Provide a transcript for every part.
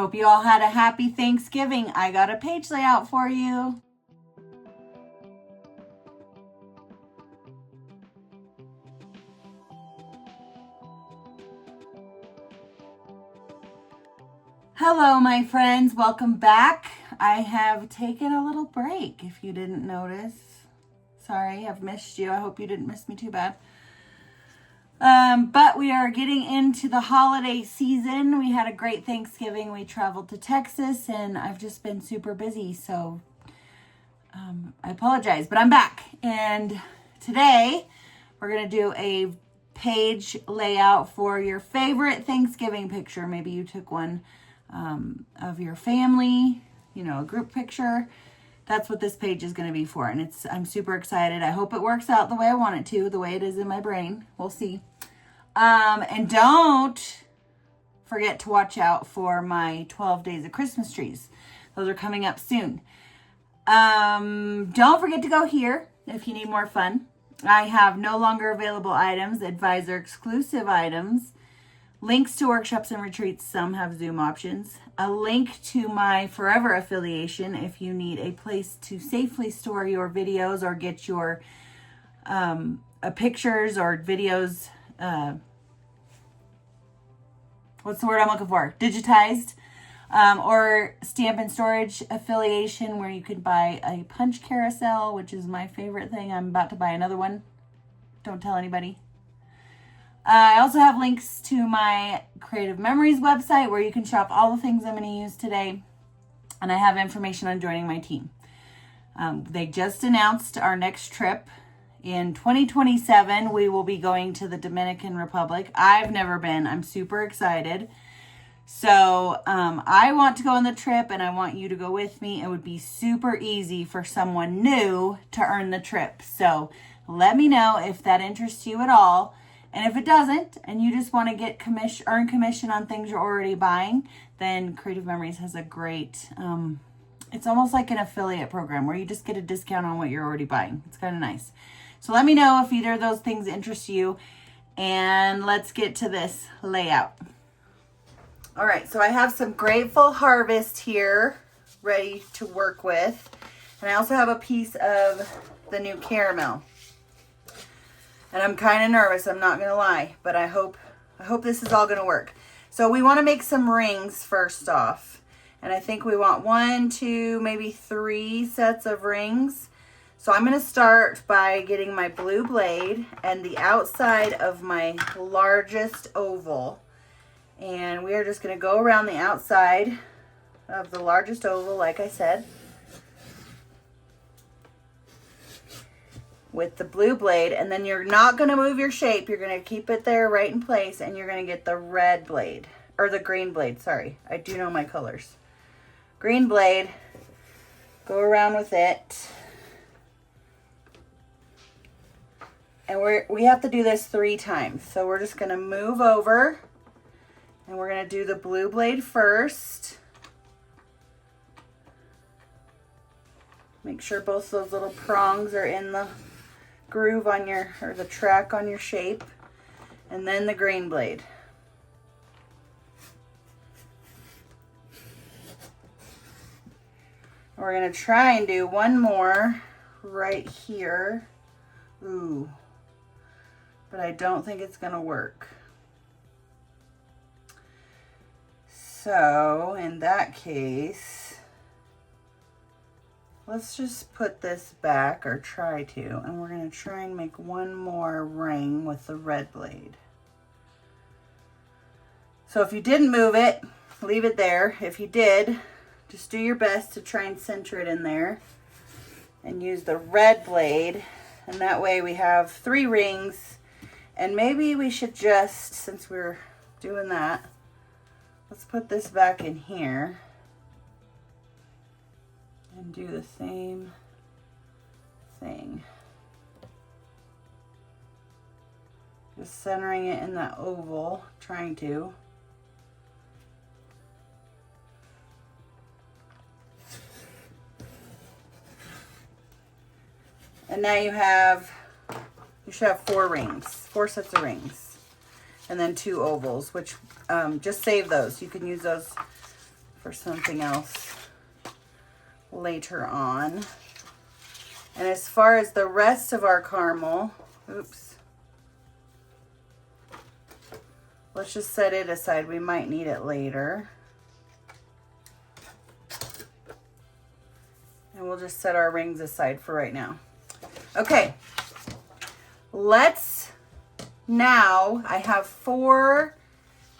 Hope you all had a happy Thanksgiving. I got a page layout for you. Hello, my friends. Welcome back. I have taken a little break, if you didn't notice. Sorry, I've missed you. I hope you didn't miss me too bad. But we are getting into the holiday season. We had a great Thanksgiving. We traveled to Texas, and I've just been super busy, so I apologize, but I'm back. And today, we're going to do a page layout for your favorite Thanksgiving picture. Maybe you took one of your family, you know, a group picture. That's what this page is going to be for. And I'm super excited. I hope it works out the way I want it to, the way it is in my brain. We'll see. And don't forget to watch out for my 12 days of Christmas trees. Those are coming up soon. Don't forget to go here if you need more fun. I have no longer available items, advisor exclusive items, links to workshops and retreats. Some have Zoom options. A link to my Forever affiliation if you need a place to safely store your videos or get your pictures or videos, what's the word I'm looking for? Digitized. Or stamp and storage affiliation where you could buy a punch carousel, which is my favorite thing. I'm about to buy another one. Don't tell anybody. I also have links to my Creative Memories website where you can shop all the things I'm going to use today. And I have information on joining my team. They just announced our next trip. In 2027, we will be going to the Dominican Republic. I've never been. I'm super excited. So I want to go on the trip and I want you to go with me. It would be super easy for someone new to earn the trip. So let me know if that interests you at all. And if it doesn't, and you just want to get earn commission on things you're already buying, then Creative Memories has a great, it's almost like an affiliate program where you just get a discount on what you're already buying. It's kind of nice. So let me know if either of those things interest you. And let's get to this layout. All right, so I have some Grateful Harvest here ready to work with. And I also have a piece of the new caramel. And I'm kind of nervous, I'm not going to lie, but I hope this is all going to work. So we want to make some rings first off. And I think we want 1, 2, maybe 3 sets of rings. So I'm going to start by getting my blue blade and the outside of my largest oval. And we are just going to go around the outside of the largest oval, like I said, with the blue blade. And then you're not going to move your shape. You're going to keep it there right in place, and you're going to get the red blade, or the green blade, sorry. I do know my colors. Green blade, go around with it. And we have to do this 3 times. So we're just going to move over, and we're going to do the blue blade first. Make sure both those little prongs are in the groove on your, or the track on your shape. And then the green blade. We're going to try and do one more right here. Ooh. But I don't think it's going to work. So in that case, let's just put this back, or try to, and we're going to try and make one more ring with the red blade. So if you didn't move it, leave it there. If you did, just do your best to try and center it in there and use the red blade. And that way we have 3 rings. And maybe we should just, since we're doing that, let's put this back in here and do the same thing. Just centering it in that oval, trying to. And now you should have 4 rings, 4 sets of rings. And then 2 ovals, which just save those. You can use those for something else later on. And as far as the rest of our caramel, oops, let's just set it aside. We might need it later. And we'll just set our rings aside for right now. Okay, now I have 4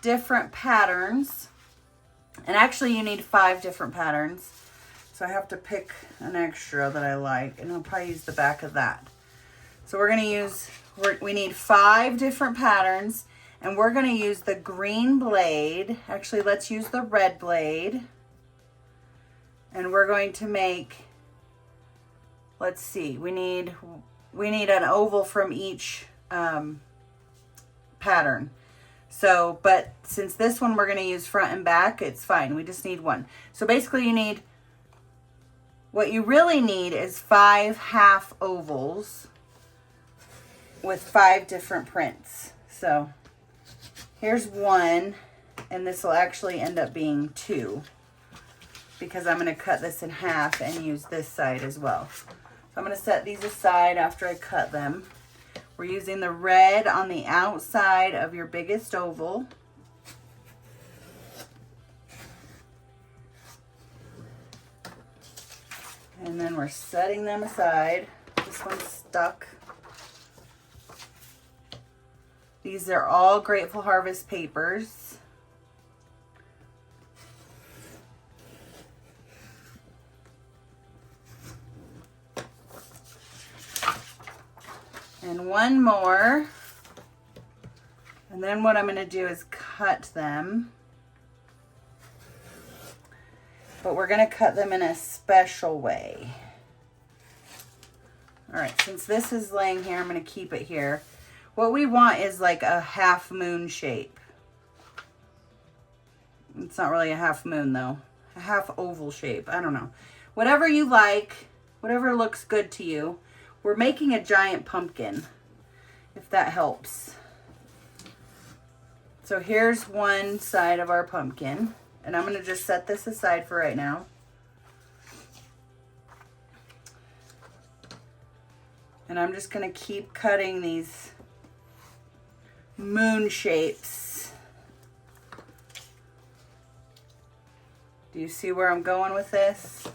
different patterns. And actually you need 5 different patterns. So I have to pick an extra that I like, and I'll probably use the back of that. So we're gonna use, we need 5 different patterns, and we're gonna use the green blade. Actually, let's use the red blade. And we're going to make, let's see, we need an oval from each pattern. So, but since this one we're going to use front and back, it's fine. We just need one. So basically you need, what you really need is 5 half ovals with 5 different prints. So here's one, and this will actually end up being 2 because I'm going to cut this in half and use this side as well. So I'm going to set these aside after I cut them. We're using the red on the outside of your biggest oval. And then we're setting them aside. This one's stuck. These are all Grateful Harvest papers. And one more. And then what I'm going to do is cut them. But we're going to cut them in a special way. All right, since this is laying here, I'm going to keep it here. What we want is like a half moon shape. It's not really a half moon though. A half oval shape. I don't know. Whatever you like, whatever looks good to you. We're making a giant pumpkin, if that helps. So here's one side of our pumpkin, and I'm going to just set this aside for right now. And I'm just going to keep cutting these moon shapes. Do you see where I'm going with this?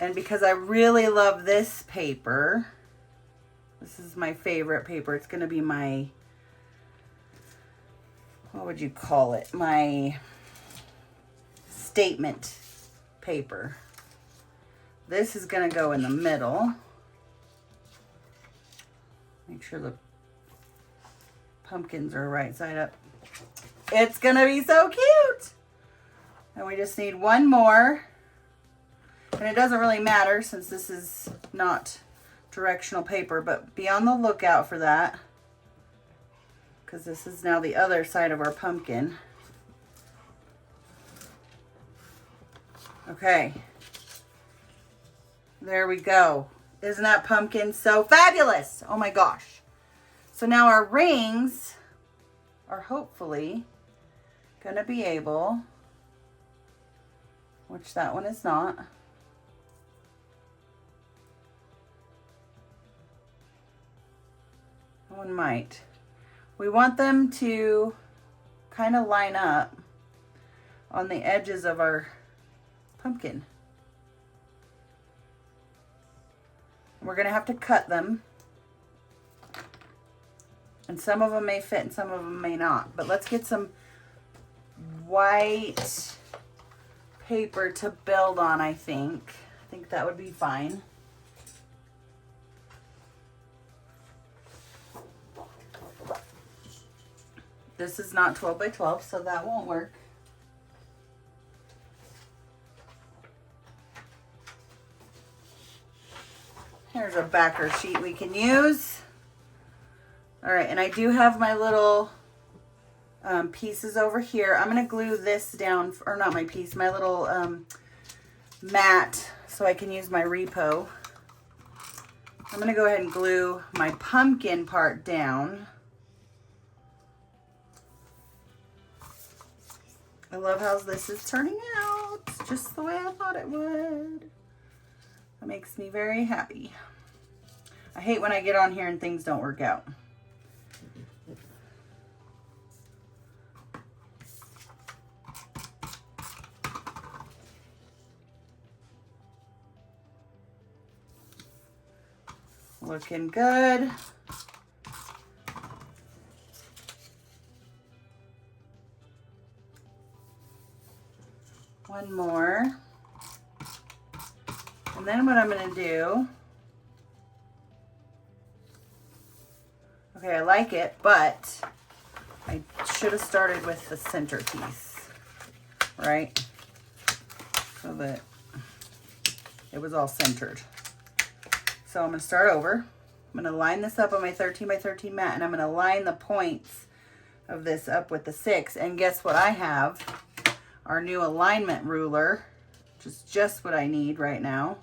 And because I really love this paper, this is my favorite paper. It's going to be my, what would you call it? My statement paper. This is going to go in the middle. Make sure the pumpkins are right side up. It's going to be so cute. And we just need one more. And it doesn't really matter since this is not directional paper, but be on the lookout for that, because this is now the other side of our pumpkin. Okay. There we go. Isn't that pumpkin so fabulous? Oh my gosh. So now our rings are hopefully going to be able, which that one is not. One might. We want them to kind of line up on the edges of our pumpkin. We're going to have to cut them. And some of them may fit and some of them may not. But let's get some white paper to build on, I think. I think that would be fine. This is not 12 by 12, so that won't work. Here's a backer sheet we can use. All right, and I do have my little pieces over here. I'm gonna glue this down, or not my piece, my little mat, so I can use my repo. I'm gonna go ahead and glue my pumpkin part down. I love how this is turning out, just the way I thought it would. That makes me very happy. I hate when I get on here and things don't work out. Looking good. One more. And then what I'm going to do, okay, I like it, but I should have started with the center piece, right? So that it was all centered. So I'm going to start over. I'm going to line this up on my 13 by 13 mat, and I'm going to line the points of this up with the 6. And guess what I have? Our new alignment ruler, which is just what I need right now.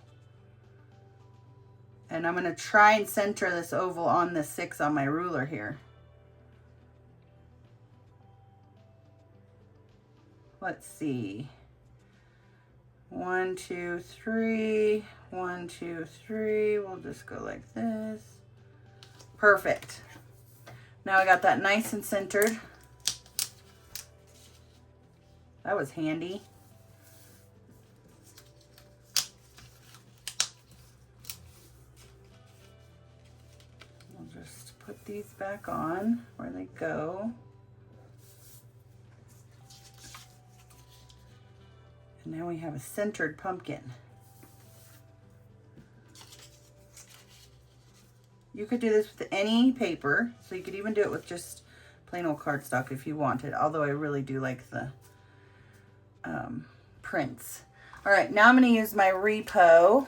And I'm going to try and center this oval on the 6 on my ruler here. Let's see. 1, 2, 3. 1, 2, 3. We'll just go like this. Perfect. Now I got that nice and centered. That was handy. We'll just put these back on where they go. And now we have a centered pumpkin. You could do this with any paper, so you could even do it with just plain old cardstock if you wanted, although I really do like the prints. All right, now I'm going to use my repo,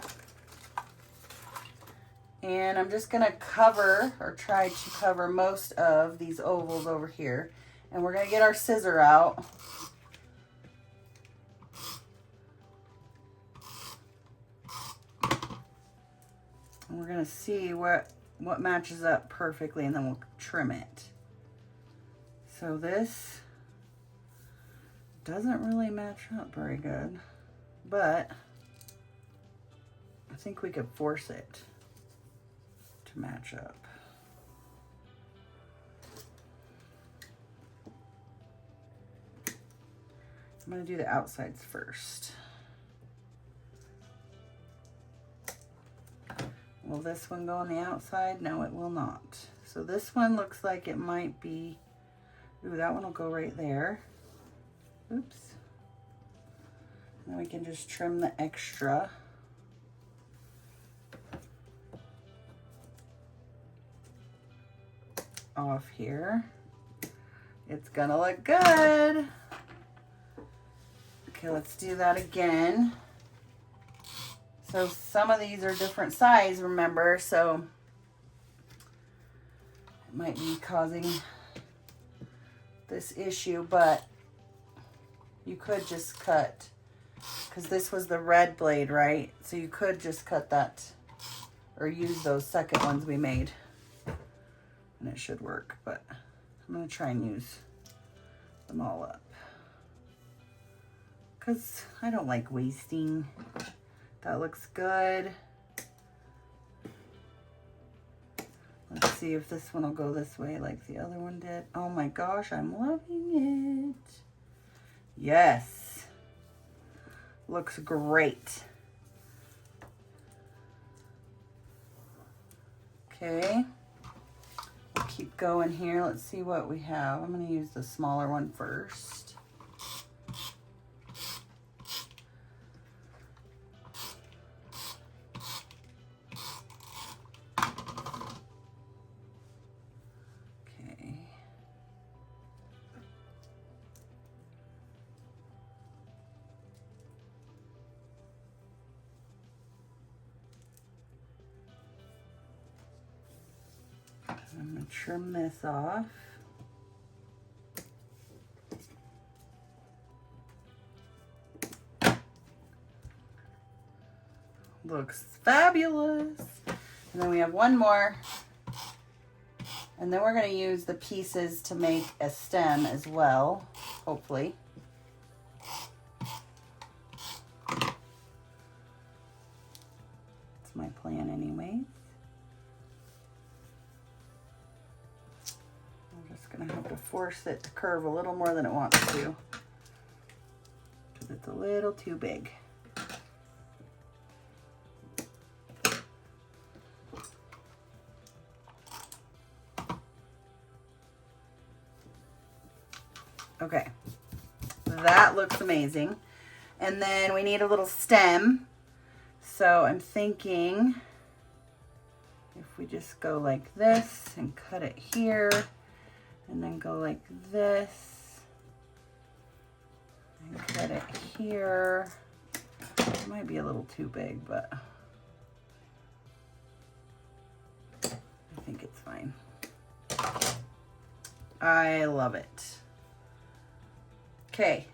and I'm just going to cover, or try to cover, most of these ovals over here. And we're going to get our scissor out. And we're going to see what matches up perfectly, and then we'll trim it. So this doesn't really match up very good, but I think we could force it to match up. I'm going to do the outsides first. Will this one go on the outside? No, it will not. So this one looks like it might be, ooh, that one will go right there. Oops. Then we can just trim the extra. Off here. It's gonna look good. Okay, let's do that again. So some of these are different size, remember, so it might be causing this issue, but you could just cut, because this was the red blade, right? So you could just cut that, or use those second ones we made, and it should work, but I'm going to try and use them all up, because I don't like wasting. That looks good. Let's see if this one will go this way like the other one did. Oh my gosh, I'm loving it. Yes. Looks great. Okay. We'll keep going here. Let's see what we have. I'm going to use the smaller one first. I'm going to trim this off. Looks fabulous. And then we have one more. And then we're going to use the pieces to make a stem as well, hopefully. force it to curve a little more than it wants to, because it's a little too big. Okay, that looks amazing. And then we need a little stem. So I'm thinking if we just go like this and cut it here, and then go like this and cut it here. It might be a little too big, but I think it's fine. I love it. Okay,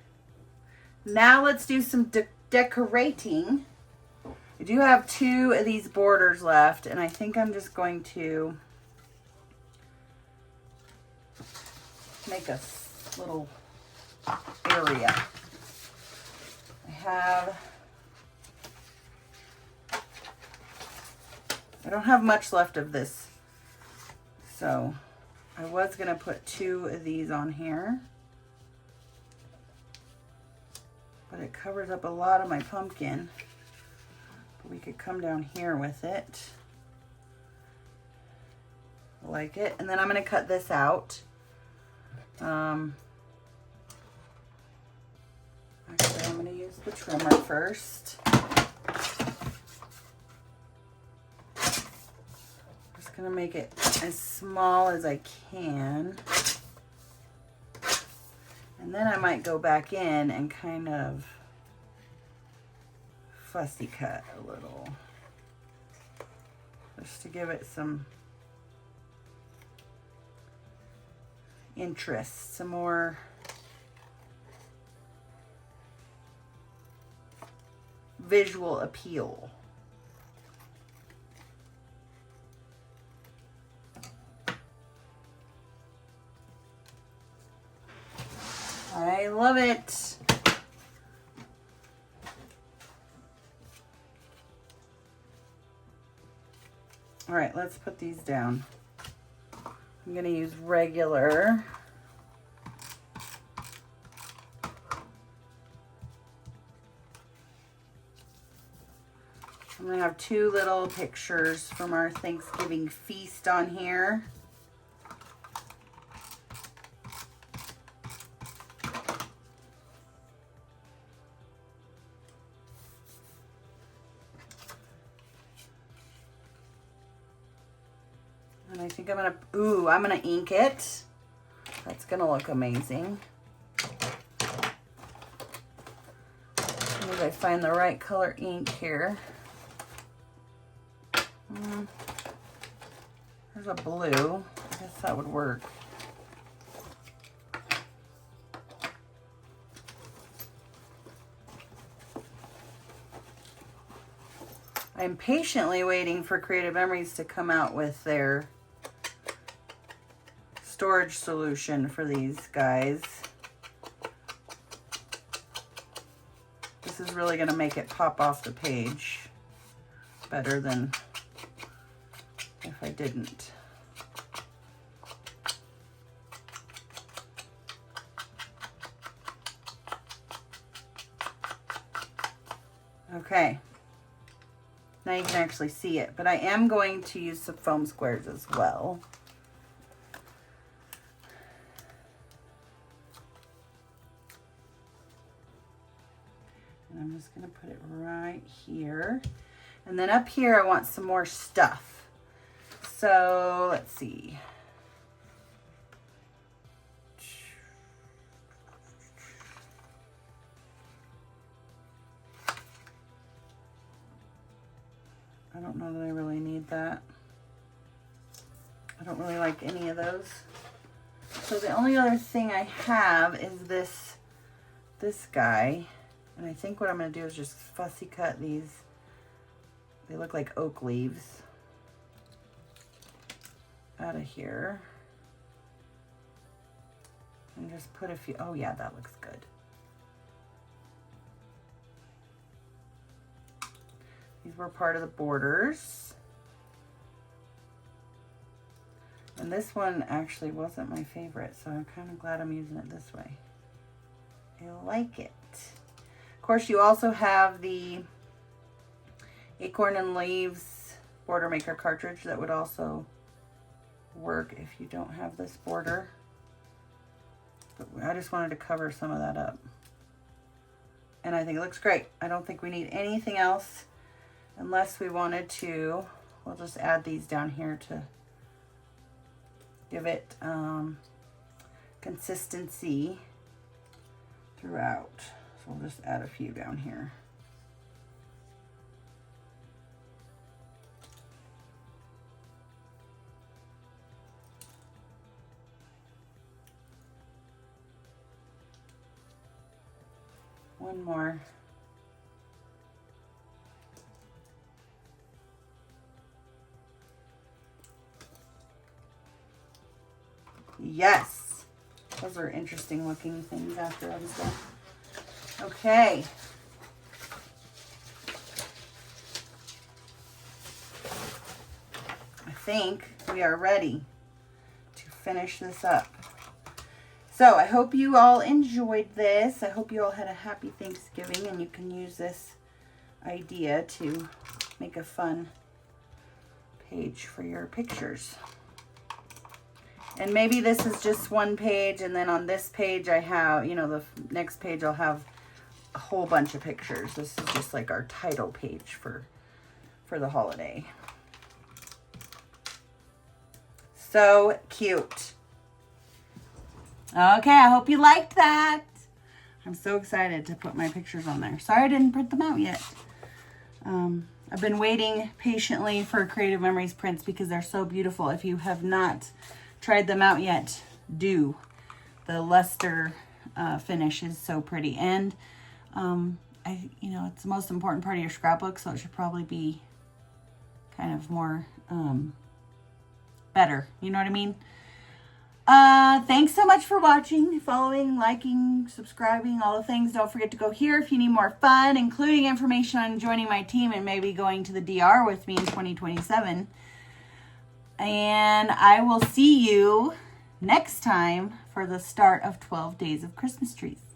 now let's do some decorating. I do have 2 of these borders left, and I think I'm just going to make a little area. I don't have much left of this, so I was gonna put 2 of these on here, but it covers up a lot of my pumpkin. But we could come down here with it. I like it. And then I'm gonna cut this out. Actually, I'm gonna use the trimmer first. Just gonna make it as small as I can. And then I might go back in and kind of fussy cut a little, just to give it some interest, some more visual appeal. I love it. All right, let's put these down. I'm gonna use regular. I'm gonna have 2 little pictures from our Thanksgiving feast on here. And I think I'm gonna ink it. That's gonna look amazing. As I find the right color ink here. There's a blue. I guess that would work. I'm patiently waiting for Creative Memories to come out with their storage solution for these guys. This is really going to make it pop off the page better than if I didn't. Okay. Now you can actually see it, but I am going to use some foam squares as well. And I'm just going to put it right here. And then up here, I want some more stuff. So let's see. I don't know that I really need that. I don't really like any of those. So the only other thing I have is this guy. And I think what I'm going to do is just fussy cut these. They look like oak leaves out of here. And just put a few, oh yeah, that looks good. These were part of the borders. And And this one actually wasn't my favorite, so I'm kind of glad I'm using it this way. I like it. Of course, you also have the Acorn and Leaves border maker cartridge that would also work if you don't have this border. But I just wanted to cover some of that up. And I think it looks great. I don't think we need anything else unless we wanted to. We'll just add these down here to give it consistency throughout. So we'll just add a few down here. One more. Yes. Those are interesting looking things after I was done. Okay. I think we are ready to finish this up. So I hope you all enjoyed this. I hope you all had a happy Thanksgiving and you can use this idea to make a fun page for your pictures. And maybe this is just one page, and then on this page I have, you know, the next page I'll have a whole bunch of pictures. This is just like our title page for the holiday. So cute. Okay, I hope you liked that. I'm so excited to put my pictures on there. Sorry I didn't print them out yet. I've been waiting patiently for Creative Memories prints because they're so beautiful. If you have not tried them out yet, do. The luster finish is so pretty. And, you know, it's the most important part of your scrapbook, so it should probably be kind of more better. You know what I mean? Thanks so much for watching, following, liking, subscribing, all the things. Don't forget to go here if you need more fun, including information on joining my team and maybe going to the DR with me in 2027. And I will see you next time for the start of 12 Days of Christmas Trees.